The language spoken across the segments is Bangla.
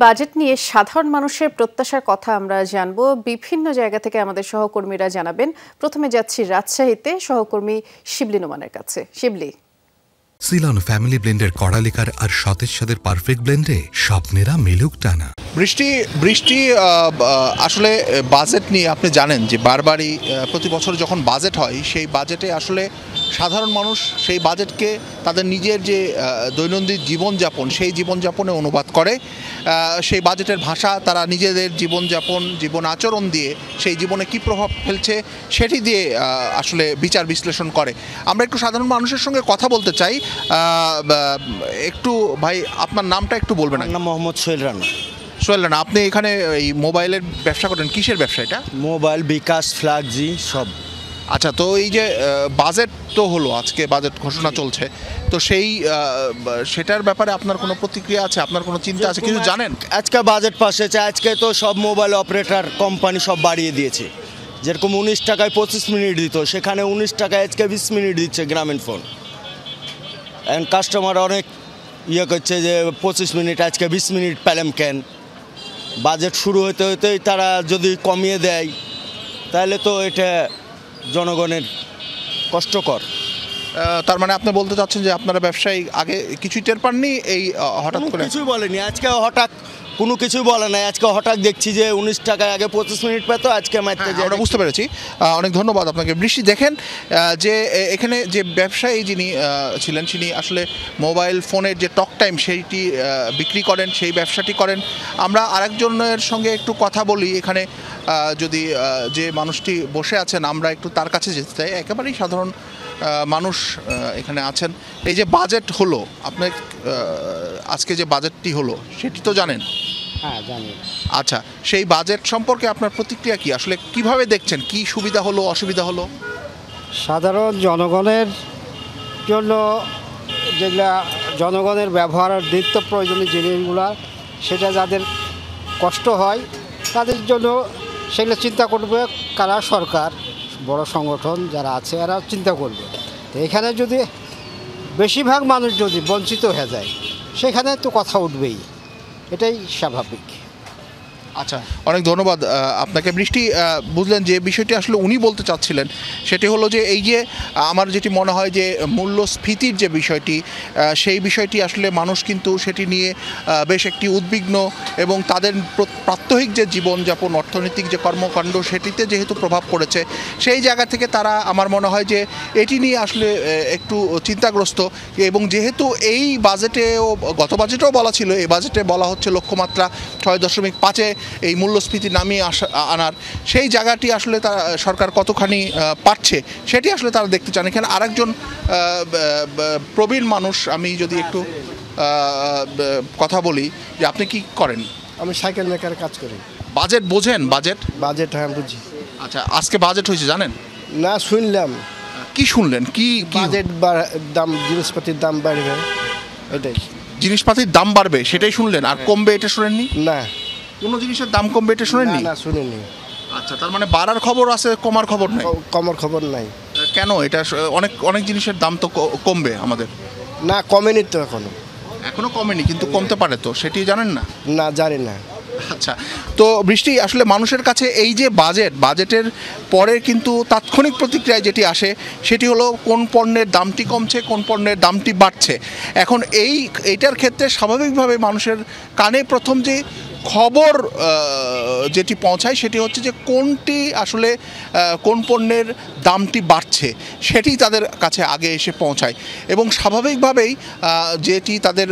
বাজেট নিয়ে সাধারণ মানুষের প্রত্যাশার কথা আমরা জানবো। বিভিন্ন জায়গা থেকে আমাদের সহকর্মীরা জানাবেন। প্রথমে যাচ্ছি রাজশাহীতে, সহকর্মী শিবলি নোমানের কাছে। শিবলি, সিলন ফ্যামিলি ব্লেন্ডের কড়ালিকার আর সতেজ স্বাদের পারফেক্ট ব্লেন্ডে স্বপ্নেরা মেলুক টানা। বৃষ্টি আসলে বাজেট নিয়ে আপনি জানেন যে বারবারই প্রতি বছর যখন বাজেট হয় সেই বাজেটে আসলে সাধারণ মানুষ সেই বাজেটকে তাদের নিজের যে দৈনন্দিন জীবনযাপন সেই জীবনযাপনে অনুবাদ করে। সেই বাজেটের ভাষা তারা নিজেদের জীবন আচরণ দিয়ে সেই জীবনে কী প্রভাব ফেলছে সেটি দিয়ে আসলে বিচার বিশ্লেষণ করে। আমরা একটু সাধারণ মানুষের সঙ্গে কথা বলতে চাই। একটু ভাই, আপনার নামটা একটু বলবেন? নাম মোহাম্মদ সোহেল রানা। আপনি এখানে এই মোবাইলের ব্যবসা করেন, কিসের ব্যবসা এটা? মোবাইল, বিকাশ, ফ্ল্যাগজি সব। আচ্ছা, তো এই যে বাজেট তো হলো, আজকে বাজেট ঘোষণা চলছে, তো সেটার ব্যাপারে আপনার কোনো প্রতিক্রিয়া আছে, আপনার কোনো চিন্তা আছে, কিছু জানেন? আজকে বাজেট পাস হয়েছে, আজকে তো সব মোবাইল অপারেটর কোম্পানি সব বাড়িয়ে দিয়েছে। যেরকম 19 টাকায় 25 মিনিট দিত, সেখানে 19 টাকায় আজকে 20 মিনিট দিচ্ছে গ্রামীণ ফোন। অ্যান্ড কাস্টমার অনেক করছে যে 25 মিনিট আজকে 20 মিনিট পেলাম কেন। বাজেট শুরু হতে হতেই তারা যদি কমিয়ে দেয় তাহলে তো এটা জনগণের কষ্টকর। তার মানে আপনি বলতে চাচ্ছেন যে আপনারা ব্যবসায়ী আগে কিছুই টের পাননি, এই হঠাৎ করে কিছুই বলেনি, আজকে হঠাৎ কোনো কিছুই বলে নাই। আজকে হঠাৎ দেখছি যে 19 টাকায় আগে 25 মিনিট পেতো, আজকে আমরা বুঝতে পেরেছি। অনেক ধন্যবাদ আপনাকে। বৃষ্টি, দেখেন যে এখানে যে ব্যবসায়ী যিনি ছিলেন তিনি আসলে মোবাইল ফোনের যে টক টাইম সেইটি বিক্রি করেন, সেই ব্যবসাটি করেন। আমরা আরেকজনের সঙ্গে একটু কথা বলি। এখানে যদি যে মানুষটি বসে আছেন আমরা একটু তার কাছে যেতে চাই। একেবারেই সাধারণ মানুষ এখানে আছেন। এই যে বাজেট হলো, আপনার আজকে যে বাজেটটি হলো সেটি তো জানেন? হ্যাঁ, জানি। আচ্ছা, সেই বাজেট সম্পর্কে আপনার প্রতিক্রিয়া কি? আসলে কিভাবে দেখছেন, কি সুবিধা হলো, অসুবিধা হলো? সাধারণ জনগণের জন্য যেগুলা জনগণের ব্যবহারের নিত্য প্রয়োজনীয় জিনিসগুলো, সেটা যাদের কষ্ট হয় তাদের জন্য সেগুলো চিন্তা করবে কারা? সরকার, বড় সংগঠন যারা আছে এরা চিন্তা করবে। তো এখানে যদি বেশিরভাগ মানুষ যদি বঞ্চিত হয়ে যায় সেখানে তো কথা উঠবেই, এটাই স্বাভাবিক। আচ্ছা, অনেক ধন্যবাদ আপনাকে। বৃষ্টি, বুঝলেন যে বিষয়টি আসলে উনি বলতে চাচ্ছিলেন সেটি হলো যে এই যে আমার যেটি মনে হয় যে মূল্যস্ফীতির যে বিষয়টি, সেই বিষয়টি আসলে মানুষ কিন্তু সেটি নিয়ে বেশ একটি উদ্বিগ্ন, এবং তাদের প্রাত্যহিক যে জীবনযাপন, অর্থনৈতিক যে কর্মকাণ্ড সেটিতে যেহেতু প্রভাব পড়েছে, সেই জায়গা থেকে তারা আমার মনে হয় যে এটি নিয়ে আসলে একটু চিন্তাগ্রস্ত। এবং যেহেতু এই বাজেটেও, গত বাজেটেও বলা ছিল, এই বাজেটে বলা হচ্ছে লক্ষ্যমাত্রা 6.5-এ এই মূল্যস্ফীতি নামিয়ে আনার, সেই জায়গাটি আসলে তারা সরকার কতখানি পারছে সেটি আসলে তারা দেখতে চান। এখানে আরেকজন প্রবীণ মানুষ, আমি যদি একটু কথা বলি, যে আপনি কি করেন? আমি সাইকেল মেকারের কাজ করি। বাজেট বোঝেন? বাজেট হ্যাঁ, বুঝি। আচ্ছা, আজকে বাজেট হয়েছে জানেন? না, শুনলাম। কি শুনলেন? কি বাজেট দাম, জিনিসপাতির দাম বাড়বে, এটাই। জিনিসপাতির দাম বাড়বে সেটাই শুনলেন, আর কমবে এটা শুনেননি? না, কোনো জিনিসের দাম কমবে এটা শুনেননি? না, শুনিনি। আচ্ছা, তার মানে বাড়ার খবর আছে, কমার খবর নাই? কমার খবর নাই। কেন? এটা অনেক জিনিসের দাম তো কমবে আমাদের। না, কমেনি তো এখনো কমেনি, কিন্তু কমতে পারে তো, সেটি জানেন না? না, জানি না। আচ্ছা, তো বৃষ্টি, আসলে মানুষের কাছে এই যে বাজেটের পরে কিন্তু তাৎক্ষণিক প্রতিক্রিয়ায় যেটি আসে সেটি হলো কোন পণ্যের দামটি কমছে, কোন পণ্যের দামটি বাড়ছে। এখন এইটার ক্ষেত্রে স্বাভাবিকভাবে মানুষের কানে প্রথম যে খবর যেটি পৌঁছায় সেটি হচ্ছে যে কোনটি আসলে কোন পণ্যের দামটি বাড়ছে সেটি তাদের কাছে আগে এসে পৌঁছায়। এবং স্বাভাবিকভাবেই যেটি তাদের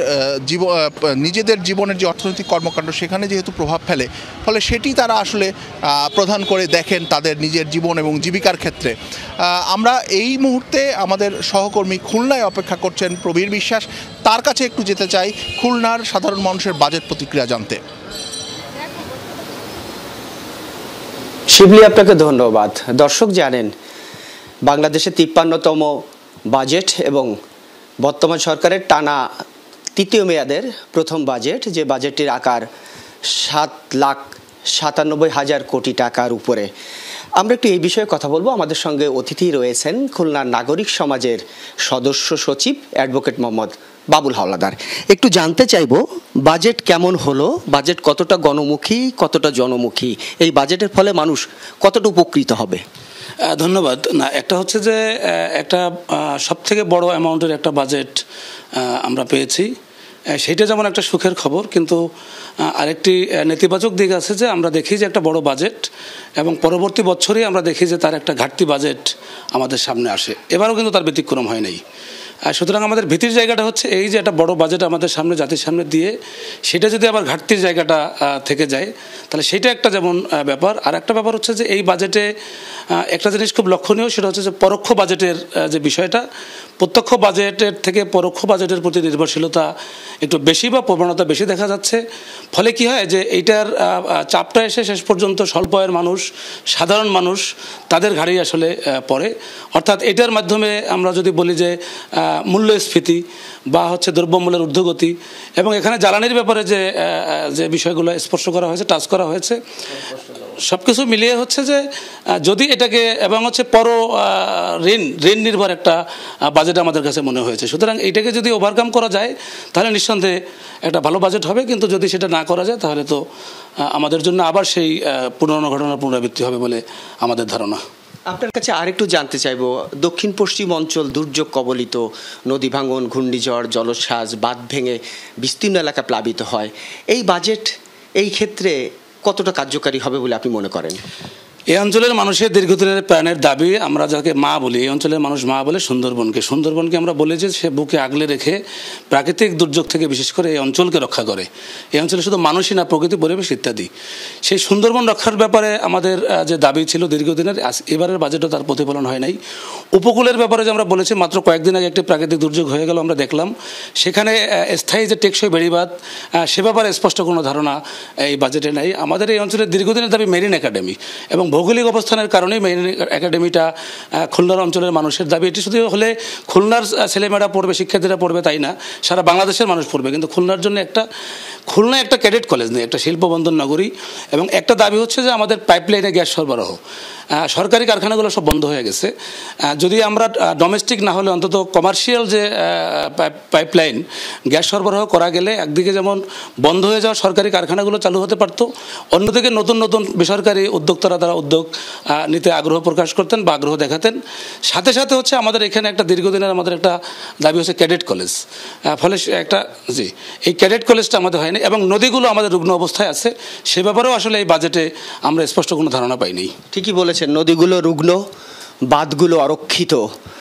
নিজেদের জীবনের যে অর্থনৈতিক কর্মকাণ্ড সেখানে যেহেতু প্রভাব ফেলে, ফলে সেটি তারা আসলে প্রধান করে দেখেন তাদের নিজের জীবন এবং জীবিকার ক্ষেত্রে। আমরা এই মুহূর্তে আমাদের সহকর্মী খুলনায় অপেক্ষা করছেন প্রবীর বিশ্বাস, তার কাছে একটু যেতে চাই খুলনার সাধারণ মানুষের বাজেট প্রতিক্রিয়া জানতে। শিবলি, আপনাকে ধন্যবাদ। দর্শক জানেন, বাংলাদেশে 53তম বাজেট এবং বর্তমান সরকারের টানা তৃতীয় মেয়াদের প্রথম বাজেট, যে বাজেটটির আকার 7,97,000 কোটি টাকার উপরে। আমরা একটু এই বিষয়ে কথা বলবো। আমাদের সঙ্গে অতিথি রয়েছেন খুলনার নাগরিক সমাজের সদস্য সচিব অ্যাডভোকেট মোহাম্মদ বাবুল হাওলাদার। একটু জানতে চাইবো বাজেট কেমন হলো, বাজেট কতটা গণমুখী কতটা জনমুখী, এই বাজেটের ফলে মানুষ কতটা উপকৃত হবে? ধন্যবাদ। না, একটা হচ্ছে যে একটা সবথেকে বড় অ্যামাউন্টের একটা বাজেট আমরা পেয়েছি, সেইটা যেমন একটা সুখের খবর, কিন্তু আরেকটি নেতিবাচক দিক আছে যে আমরা দেখি যে একটা বড় বাজেট এবং পরবর্তী বছরই আমরা দেখি যে তার একটা ঘাটতি বাজেট আমাদের সামনে আসে। এবারও কিন্তু তার ব্যতিক্রম হয় নাই। সুতরাং আমাদের ভীতির জায়গাটা হচ্ছে এই যে একটা বড় বাজেট আমাদের সামনে জাতির সামনে দিয়ে সেটা যদি আবার ঘাটতির জায়গাটা থেকে যায়, তাহলে সেটা একটা যেমন ব্যাপার। আর একটা ব্যাপার হচ্ছে যে এই বাজেটে একটা জিনিস খুব লক্ষণীয়, সেটা হচ্ছে যে পরোক্ষ বাজেটের যে বিষয়টা, প্রত্যক্ষ বাজেটের থেকে পরোক্ষ বাজেটের প্রতি নির্ভরশীলতা একটু বেশি বা প্রবণতা বেশি দেখা যাচ্ছে। ফলে কি হয় যে এইটার চাপটা এসে শেষ পর্যন্ত স্বল্প আয়ের মানুষ, সাধারণ মানুষ, তাদের ঘাড়েই আসলে পড়ে। অর্থাৎ এটার মাধ্যমে আমরা যদি বলি যে মূল্যস্ফীতি বা হচ্ছে দ্রব্যমূল্যের ঊর্ধ্বগতি এবং এখানে জ্বালানির ব্যাপারে যে বিষয়গুলো স্পর্শ করা হয়েছে, টাচ করা হয়েছে, সব কিছু মিলিয়ে হচ্ছে যে যদি এটাকে এবং হচ্ছে ঋণ নির্ভর একটা বাজেট আমাদের কাছে মনে হয়েছে। সুতরাং এইটাকে যদি ওভারকাম করা যায় তাহলে নিঃসন্দেহে একটা ভালো বাজেট হবে, কিন্তু যদি সেটা না করা যায় তাহলে তো আমাদের জন্য আবার সেই পুরনো ঘটনার পুনরাবৃত্তি হবে বলে আমাদের ধারণা। আপনার কাছে আরেকটু জানতে চাইবো, দক্ষিণ পশ্চিম অঞ্চল দুর্যোগ কবলিত, নদী ভাঙন, ঘূর্ণিঝড়, জলোচ্ছ্বাস, বাঁধ ভেঙে বিস্তীর্ণ এলাকা প্লাবিত হয়, এই বাজেট এই ক্ষেত্রে কতটা কার্যকারী হবে বলে আপনি মনে করেন? এই অঞ্চলের মানুষের দীর্ঘদিনের প্রাণের দাবি, আমরা যাকে মা বলি, এই অঞ্চলের মানুষ মা বলে সুন্দরবনকে আমরা বলি যে সে বুকে আগলে রেখে প্রাকৃতিক দুর্যোগ থেকে বিশেষ করে এই অঞ্চলকে রক্ষা করে। এই অঞ্চলে শুধু মানুষই না, প্রকৃতি, পরিবেশ ইত্যাদি। সেই সুন্দরবন রক্ষার ব্যাপারে আমাদের যে দাবি ছিল দীর্ঘদিনের, এবারের বাজেটও তার প্রতিফলন হয় নাই। উপকূলের ব্যাপারে যে আমরা বলেছি, মাত্র কয়েকদিন আগে একটি প্রাকৃতিক দুর্যোগ হয়ে গেল, আমরা দেখলাম সেখানে স্থায়ী যে টেকসই বেড়িবাঁধ, সে ব্যাপারে স্পষ্ট কোনো ধারণা এই বাজেটে নেই। আমাদের এই অঞ্চলের দীর্ঘদিনের দাবি মেরিন একাডেমি, এবং ভৌগোলিক অবস্থানের কারণেই মেরিন একাডেমিটা খুলনার অঞ্চলের মানুষের দাবি। এটি শুধু হলে খুলনার ছেলেমেয়েরা পড়বে, শিক্ষার্থীরা পড়বে তাই না, সারা বাংলাদেশের মানুষ পড়বে। কিন্তু খুলনার জন্য খুলনায় একটা ক্যাডেট কলেজ নেই, একটা শিল্পবন্দর নগরী। এবং একটা দাবি হচ্ছে যে আমাদের পাইপলাইনে গ্যাস সরবরাহ, সরকারি কারখানাগুলো সব বন্ধ হয়ে গেছে। যদি আমরা ডোমেস্টিক না হলে অন্তত কমার্শিয়াল যে পাইপলাইন গ্যাস সরবরাহ করা গেলে একদিকে যেমন বন্ধ হয়ে যাওয়া সরকারি কারখানাগুলো চালু হতে পারত, অন্যদিকে নতুন নতুন বেসরকারি উদ্যোক্তারা তারা উদ্যোগ নিতে আগ্রহ প্রকাশ করতেন বা আগ্রহ দেখাতেন। সাথে সাথে হচ্ছে আমাদের এখানে একটা দীর্ঘদিনের আমাদের একটা দাবি হচ্ছে ক্যাডেট কলেজ। ফলে এই ক্যাডেট কলেজটা আমাদের হয়নি, এবং নদীগুলো আমাদের রুগ্ন অবস্থায় আছে, সে ব্যাপারেও আসলে এই বাজেটে আমরা স্পষ্ট কোনো ধারণা পাইনি। ঠিকই বলেছেন, নদীগুলো রুগ্ন, বাঁধগুলো অরক্ষিত,